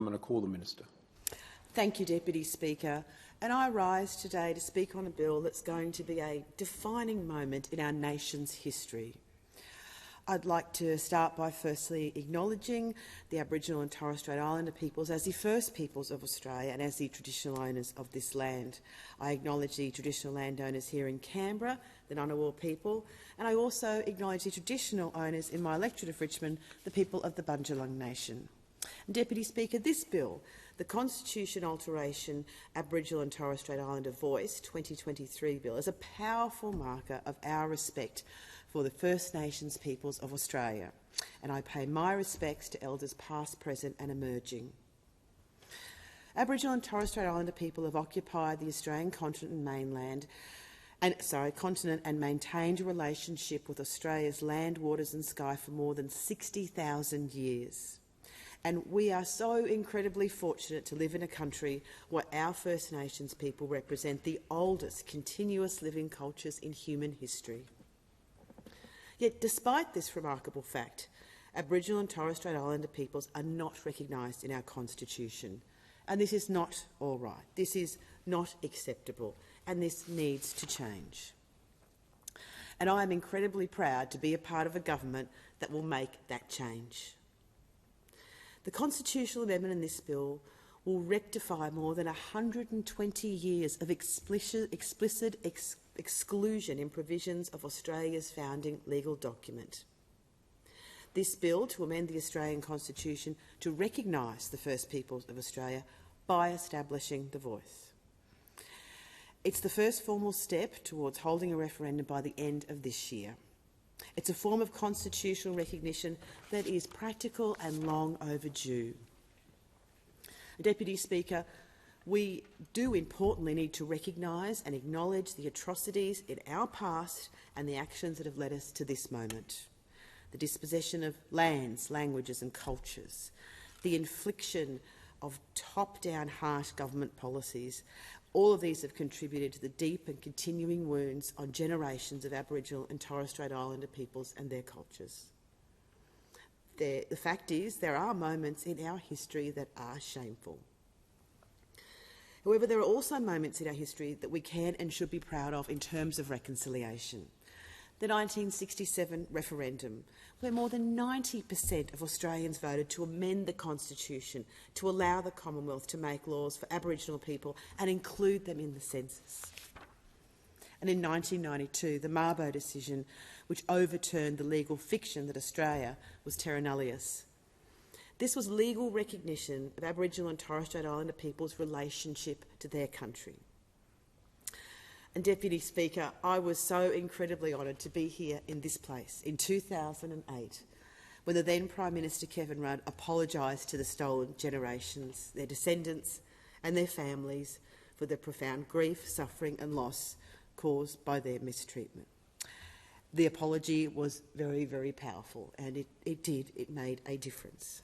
I'm going to call the Minister. Thank you, Deputy Speaker. And I rise today to speak on a bill that's going to be a defining moment in our nation's history. I'd like to start by firstly acknowledging the Aboriginal and Torres Strait Islander peoples as the first peoples of Australia and as the traditional owners of this land. I acknowledge the traditional landowners here in Canberra, the Ngunnawal people, and I also acknowledge the traditional owners in my electorate of Richmond, the people of the Bundjalung Nation. And Deputy Speaker, this bill, the Constitution Alteration Aboriginal and Torres Strait Islander Voice 2023 bill, is a powerful marker of our respect for the First Nations peoples of Australia, and I pay my respects to elders past, present and emerging. Aboriginal and Torres Strait Islander people have occupied the Australian continent and maintained a relationship with Australia's land, waters and sky for more than 60,000 years. And we are so incredibly fortunate to live in a country where our First Nations people represent the oldest continuous living cultures in human history. Yet, despite this remarkable fact, Aboriginal and Torres Strait Islander peoples are not recognised in our Constitution. And this is not all right. This is not acceptable, and this needs to change. And I am incredibly proud to be a part of a government that will make that change. The constitutional amendment in this bill will rectify more than 120 years of explicit exclusion in provisions of Australia's founding legal document. This bill to amend the Australian Constitution to recognise the First Peoples of Australia by establishing the voice. It's the first formal step towards holding a referendum by the end of this year. It's a form of constitutional recognition that is practical and long overdue. Deputy Speaker, we do importantly need to recognise and acknowledge the atrocities in our past and the actions that have led us to this moment. The dispossession of lands, languages and cultures, the infliction of top-down harsh government policies, all of these have contributed to the deep and continuing wounds on generations of Aboriginal and Torres Strait Islander peoples and their cultures. The fact is, there are moments in our history that are shameful. However, there are also moments in our history that we can and should be proud of in terms of reconciliation. The 1967 referendum, where more than 90% of Australians voted to amend the Constitution to allow the Commonwealth to make laws for Aboriginal people and include them in the census. And in 1992, the Mabo decision, which overturned the legal fiction that Australia was terra nullius. This was legal recognition of Aboriginal and Torres Strait Islander people's relationship to their country. And Deputy Speaker, I was so incredibly honoured to be here in this place in 2008 when the then Prime Minister Kevin Rudd apologised to the stolen generations, their descendants and their families for the profound grief, suffering and loss caused by their mistreatment. The apology was very, very powerful, and it made a difference.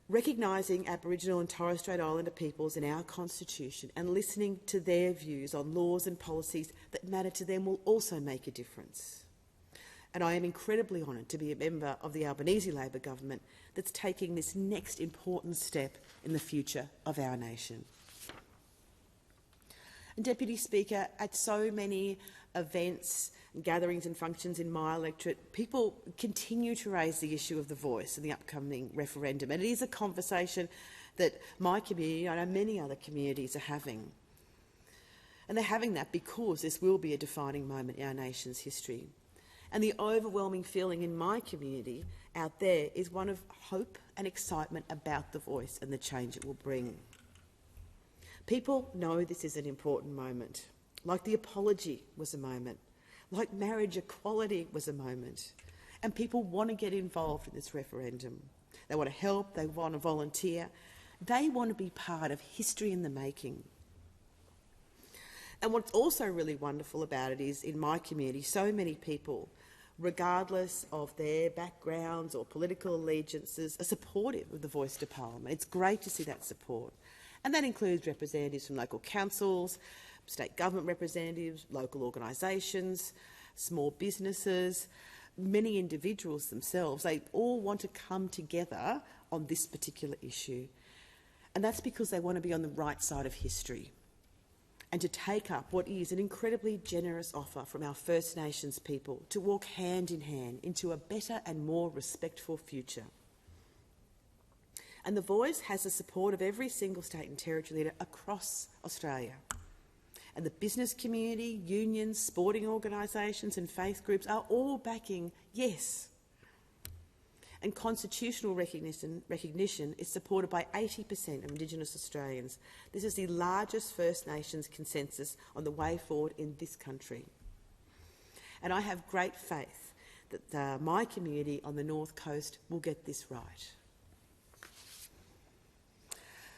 Recognising Aboriginal and Torres Strait Islander peoples in our Constitution and listening to their views on laws and policies that matter to them will also make a difference. And I am incredibly honoured to be a member of the Albanese Labor government that's taking this next important step in the future of our nation. And Deputy Speaker, at so many events, gatherings and functions in my electorate, people continue to raise the issue of the voice in the upcoming referendum. And it is a conversation that my community, I know many other communities, are having. And they're having that because this will be a defining moment in our nation's history. And the overwhelming feeling in my community out there is one of hope and excitement about the voice and the change it will bring. People know this is an important moment, like the apology was a moment, like marriage equality was a moment, and people want to get involved in this referendum. They want to help, they want to volunteer, they want to be part of history in the making. And what's also really wonderful about it is, in my community, so many people, regardless of their backgrounds or political allegiances, are supportive of the Voice to Parliament. It's great to see that support. And that includes representatives from local councils, state government representatives, local organisations, small businesses, many individuals themselves, they all want to come together on this particular issue. And that's because they want to be on the right side of history and to take up what is an incredibly generous offer from our First Nations people to walk hand in hand into a better and more respectful future. And the Voice has the support of every single state and territory leader across Australia. And the business community, unions, sporting organisations and faith groups are all backing yes. And constitutional recognition is supported by 80% of Indigenous Australians. This is the largest First Nations consensus on the way forward in this country. And I have great faith that my community on the North Coast will get this right.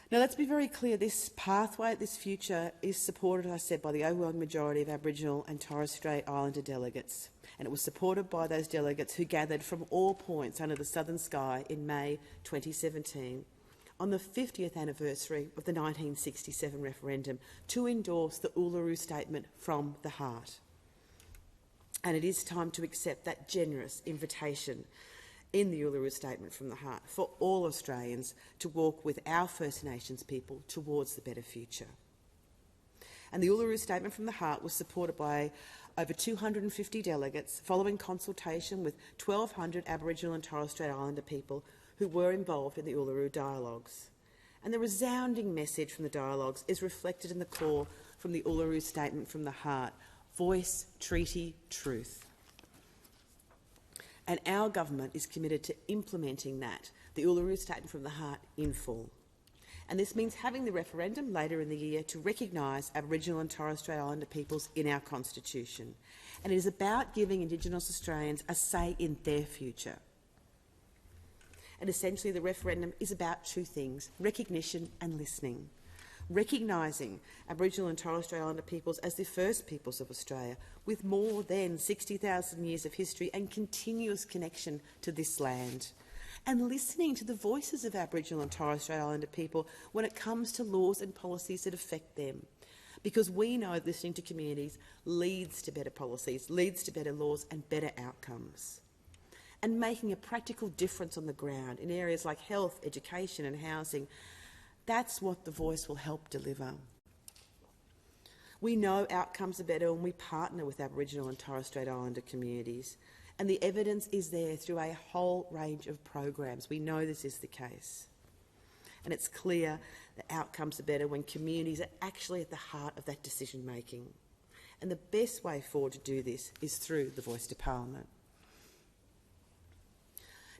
Now, let's be very clear, this pathway, this future is supported, as I said, by the overwhelming majority of Aboriginal and Torres Strait Islander delegates, and it was supported by those delegates who gathered from all points under the southern sky in May 2017 on the 50th anniversary of the 1967 referendum to endorse the Uluru Statement from the Heart. And it is time to accept that generous invitation in the Uluru Statement from the Heart for all Australians to walk with our First Nations people towards the better future. And the Uluru Statement from the Heart was supported by over 250 delegates following consultation with 1,200 Aboriginal and Torres Strait Islander people who were involved in the Uluru Dialogues. And the resounding message from the dialogues is reflected in the call from the Uluru Statement from the Heart: voice, treaty, truth. And our government is committed to implementing that, the Uluru Statement from the Heart, in full. And this means having the referendum later in the year to recognise Aboriginal and Torres Strait Islander peoples in our Constitution. And it is about giving Indigenous Australians a say in their future. And essentially the referendum is about two things: recognition and listening. Recognising Aboriginal and Torres Strait Islander peoples as the first peoples of Australia, with more than 60,000 years of history and continuous connection to this land. And listening to the voices of Aboriginal and Torres Strait Islander people when it comes to laws and policies that affect them. Because we know listening to communities leads to better policies, leads to better laws and better outcomes. And making a practical difference on the ground in areas like health, education and housing. That's what the Voice will help deliver. We know outcomes are better when we partner with Aboriginal and Torres Strait Islander communities, and the evidence is there through a whole range of programs. We know this is the case. And it's clear that outcomes are better when communities are actually at the heart of that decision-making. And the best way forward to do this is through the Voice to Parliament.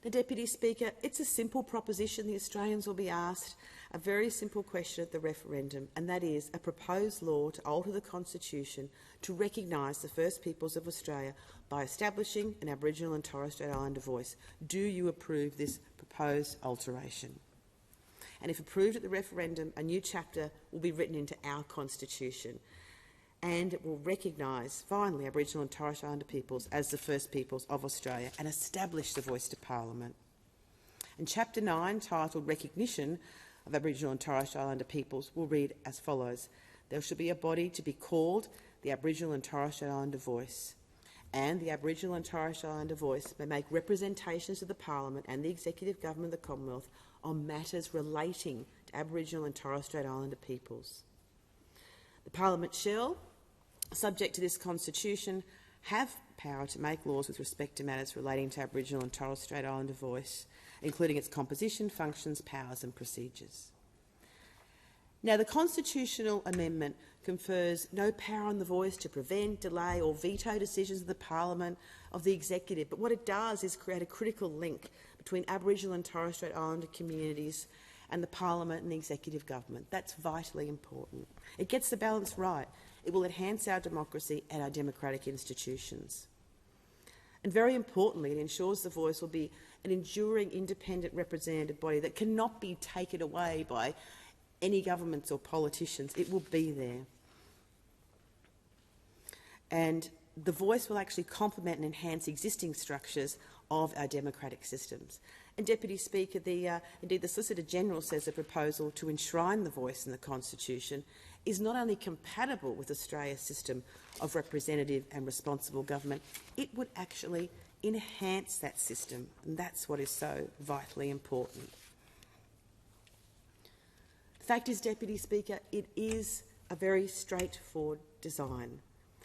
Now, Deputy Speaker, it's a simple proposition the Australians will be asked, a very simple question at the referendum, and that is a proposed law to alter the Constitution to recognise the First Peoples of Australia by establishing an Aboriginal and Torres Strait Islander voice. Do you approve this proposed alteration? And if approved at the referendum, a new chapter will be written into our Constitution, and it will recognise, finally, Aboriginal and Torres Strait Islander peoples as the first peoples of Australia and establish the Voice to Parliament. And Chapter 9, titled Recognition of Aboriginal and Torres Strait Islander peoples, will read as follows: there shall be a body to be called the Aboriginal and Torres Strait Islander Voice, and the Aboriginal and Torres Strait Islander Voice may make representations to the Parliament and the Executive Government of the Commonwealth on matters relating to Aboriginal and Torres Strait Islander peoples. The Parliament shall, subject to this Constitution, have power to make laws with respect to matters relating to Aboriginal and Torres Strait Islander Voice, including its composition, functions, powers and procedures. Now, the constitutional amendment confers no power on the Voice to prevent, delay or veto decisions of the Parliament, of the Executive, but what it does is create a critical link between Aboriginal and Torres Strait Islander communities and the Parliament and the Executive Government. That's vitally important. It gets the balance right. It will enhance our democracy and our democratic institutions. And very importantly, it ensures the Voice will be an enduring, independent, representative body that cannot be taken away by any governments or politicians. It will be there. And the Voice will actually complement and enhance existing structures of our democratic systems. And, Deputy Speaker, indeed the Solicitor General says the proposal to enshrine the Voice in the Constitution is not only compatible with Australia's system of representative and responsible government, it would actually enhance that system, and that's what is so vitally important. The fact is, Deputy Speaker, it is a very straightforward design,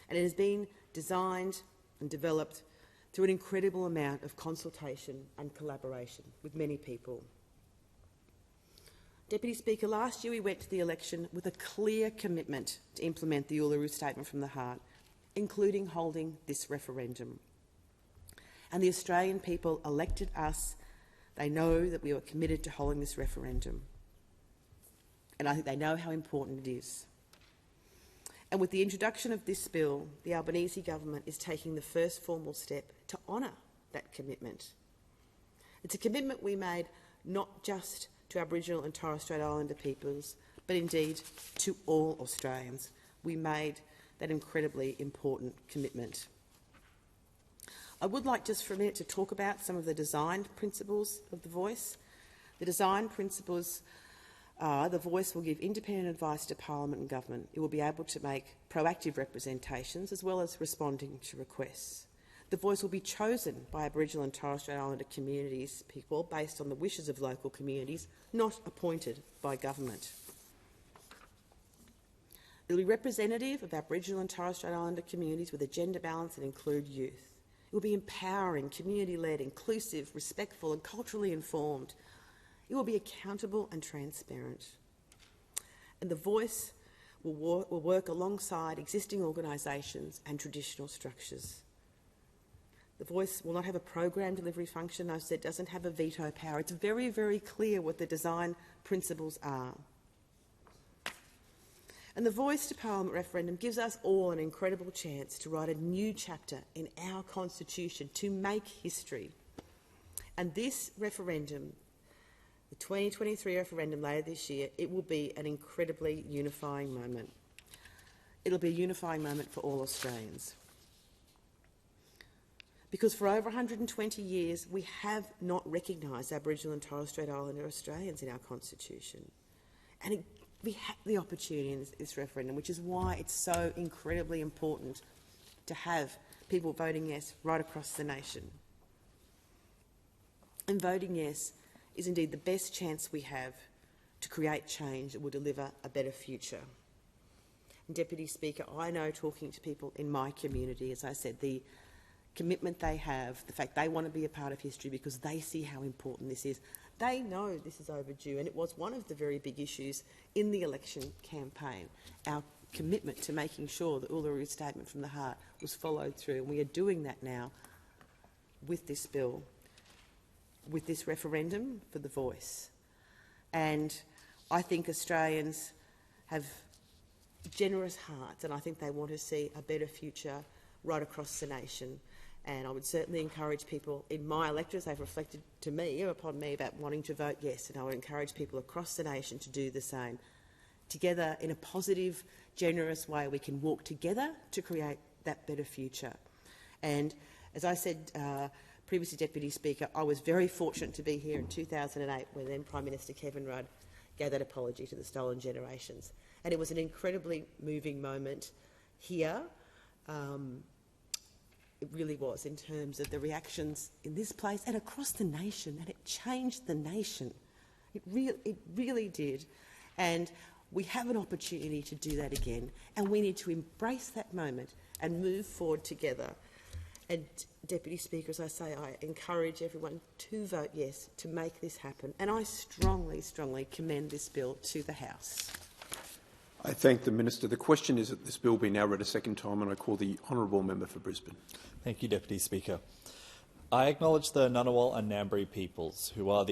and it has been designed and developed through an incredible amount of consultation and collaboration with many people. Deputy Speaker, last year we went to the election with a clear commitment to implement the Uluru Statement from the Heart, including holding this referendum. And the Australian people elected us. They know that we were committed to holding this referendum. And I think they know how important it is. And with the introduction of this bill, the Albanese government is taking the first formal step to honour that commitment. It's a commitment we made not just to Aboriginal and Torres Strait Islander peoples, but indeed to all Australians. We made that incredibly important commitment. I would like just for a minute to talk about some of the design principles of the Voice. The design principles are: the Voice will give independent advice to Parliament and Government. It will be able to make proactive representations as well as responding to requests. The Voice will be chosen by Aboriginal and Torres Strait Islander communities, people, based on the wishes of local communities, not appointed by government. It will be representative of Aboriginal and Torres Strait Islander communities with a gender balance and include youth. It will be empowering, community-led, inclusive, respectful and culturally informed. It will be accountable and transparent. And the Voice will work alongside existing organisations and traditional structures. The Voice will not have a program delivery function. I've said it doesn't have a veto power. It's very, very clear what the design principles are. And the Voice to Parliament referendum gives us all an incredible chance to write a new chapter in our Constitution, to make history. And this referendum, the 2023 referendum later this year, it will be an incredibly unifying moment. It'll be a unifying moment for all Australians. Because for over 120 years, we have not recognised Aboriginal and Torres Strait Islander Australians in our Constitution. And we have the opportunity in this referendum, which is why it's so incredibly important to have people voting yes right across the nation. And voting yes is indeed the best chance we have to create change that will deliver a better future. And Deputy Speaker, I know, talking to people in my community, as I said, the commitment they have, the fact they want to be a part of history because they see how important this is. They know this is overdue, and it was one of the very big issues in the election campaign, our commitment to making sure that Uluru Statement from the Heart was followed through, and we are doing that now with this bill, with this referendum for the Voice. And I think Australians have generous hearts, and I think they want to see a better future right across the nation. And I would certainly encourage people in my electorates, they've reflected to me, upon me, about wanting to vote yes, and I would encourage people across the nation to do the same. Together, in a positive, generous way, we can walk together to create that better future. And as I said previously, Deputy Speaker, I was very fortunate to be here in 2008 when then Prime Minister Kevin Rudd gave that apology to the stolen generations. And it was an incredibly moving moment here. It really was, in terms of the reactions in this place and across the nation, and it changed the nation. It really did. And we have an opportunity to do that again, and we need to embrace that moment and move forward together. And, Deputy Speaker, as I say, I encourage everyone to vote yes to make this happen, and I strongly, strongly commend this bill to the House. I thank the Minister. The question is that this bill be now read a second time, and I call the honourable member for Brisbane. Thank you, Deputy Speaker. I acknowledge the Ngunnawal and Ngambri peoples, who are the